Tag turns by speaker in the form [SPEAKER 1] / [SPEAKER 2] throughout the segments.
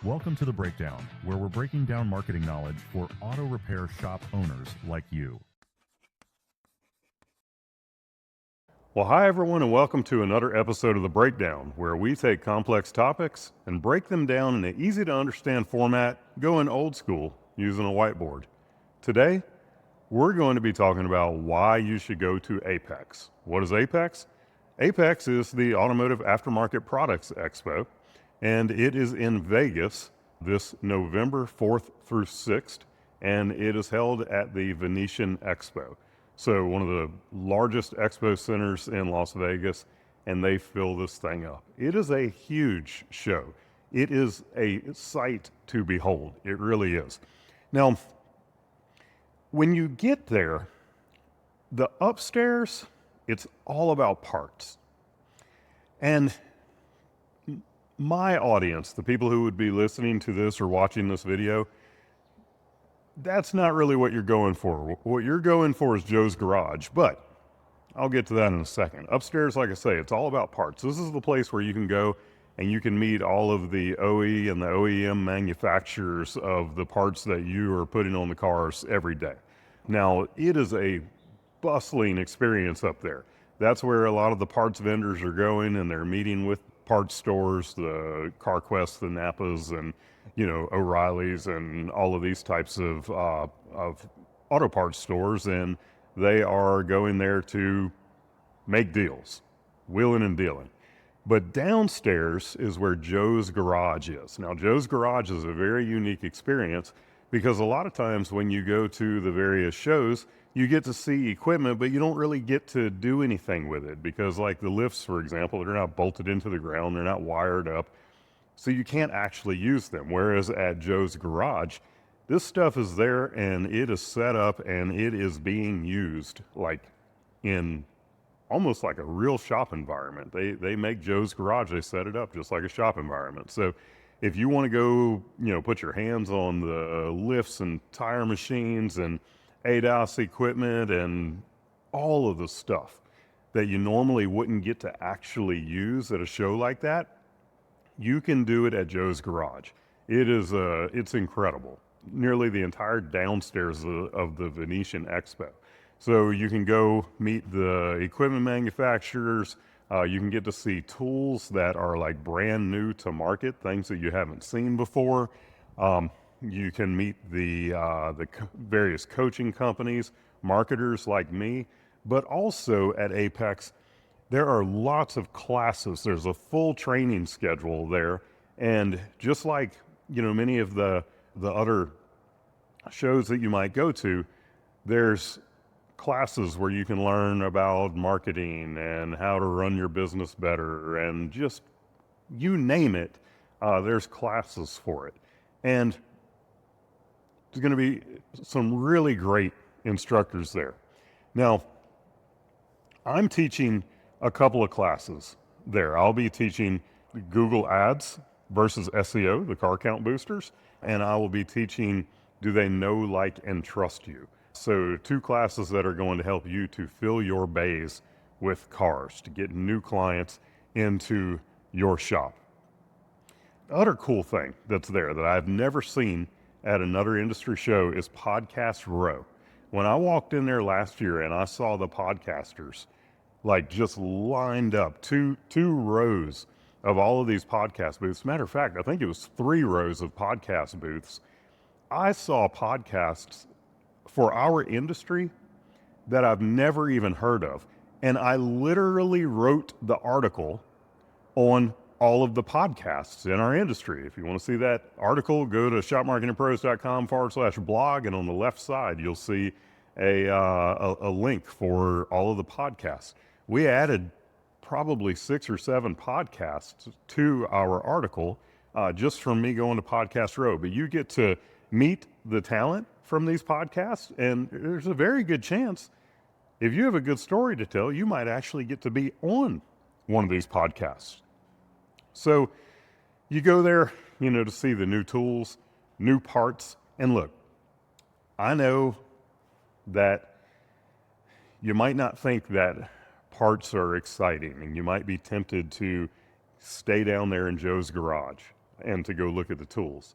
[SPEAKER 1] Welcome to The Breakdown, where we're breaking down marketing knowledge for auto repair shop owners like you.
[SPEAKER 2] Well, hi everyone, and welcome to another episode of The Breakdown, where we take complex topics and break them down in an easy to understand format, going old school using a whiteboard. Today, we're going to be talking about why you should go to AAPEX. What is AAPEX? AAPEX is the Automotive Aftermarket Products Expo, and it is in Vegas this November 4th through 6th, and it is held at the Venetian Expo. So one of the largest expo centers in Las Vegas, and they fill this thing up. It is a huge show. It is a sight to behold. It really is. Now, when you get there, the upstairs, it's all about parts. And my audience, the people who would be listening to this or watching this video, that's not really what you're going for. What you're going for is Joe's Garage, but I'll get to that in a second. Upstairs, like I say, it's all about parts. This is the place where you can go and you can meet all of the OE and the OEM manufacturers of the parts that you are putting on the cars every day. Now, it is a bustling experience up there. That's where a lot of the parts vendors are going, and they're meeting with parts stores, the CarQuest, the Napas, and O'Reilly's, and all of these types of auto parts stores, and they are going there to make deals, wheeling and dealing. But downstairs is where Joe's Garage is. Now, Joe's Garage is a very unique experience because a lot of times when you go to the various shows, you get to see equipment, but you don't really get to do anything with it because, like the lifts, for example, they're not bolted into the ground, they're not wired up, so you can't actually use them. Whereas at Joe's Garage, this stuff is there and it is set up and it is being used like in almost like a real shop environment. They make Joe's Garage, they set it up just like a shop environment. So if you want to go, put your hands on the lifts and tire machines and ADAS equipment and all of the stuff that you normally wouldn't get to actually use at a show like that, you can do it at Joe's Garage. It's incredible. Nearly the entire downstairs of the Venetian Expo. So you can go meet the equipment manufacturers. You can get to see tools that are like brand new to market, things that you haven't seen before. You can meet the various coaching companies, marketers like me, but also at AAPEX, there are lots of classes. There's a full training schedule there. And just like, many of the other shows that you might go to, there's classes where you can learn about marketing and how to run your business better and just you name it, there's classes for it. And there's going to be some really great instructors there. Now, I'm teaching a couple of classes there. I'll be teaching Google Ads versus SEO, the car count boosters, and I will be teaching Do They Know, Like, and Trust You? So 2 classes that are going to help you to fill your bays with cars, to get new clients into your shop. The other cool thing that's there that I've never seen at another industry show is Podcast Row. When I walked in there last year and I saw the podcasters like just lined up, two rows of all of these podcast booths. Matter of fact, I think it was 3 rows of podcast booths. I saw podcasts for our industry that I've never even heard of. And I literally wrote the article on all of the podcasts in our industry. If you want to see that article, go to shopmarketingpros.com/blog, and on the left side, you'll see a link for all of the podcasts. We added probably 6 or 7 podcasts to our article just from me going to Podcast Row. But you get to meet the talent from these podcasts, and there's a very good chance if you have a good story to tell, you might actually get to be on one of these podcasts. So you go there, to see the new tools, new parts, and look, I know that you might not think that parts are exciting, and you might be tempted to stay down there in Joe's Garage. and to go look at the tools.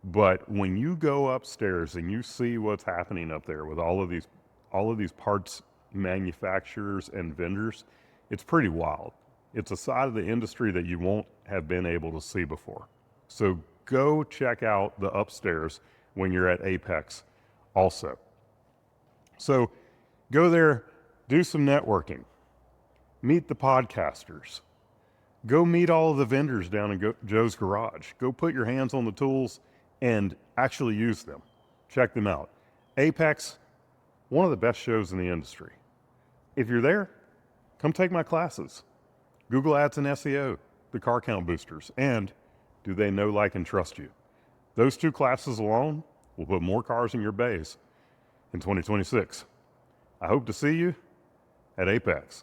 [SPEAKER 2] But when you go upstairs and you see what's happening up there with all of these parts manufacturers and vendors, it's pretty wild. It's a side of the industry that you won't have been able to see before. So go check out the upstairs when you're at AAPEX also. So go there, do some networking, meet the podcasters, go meet all of the vendors down in Joe's Garage. Go put your hands on the tools and actually use them. Check them out. AAPEX, one of the best shows in the industry. If you're there, come take my classes. Google Ads and SEO, the car count boosters, and do they know, like, and trust you? Those 2 classes alone will put more cars in your bays in 2026. I hope to see you at AAPEX.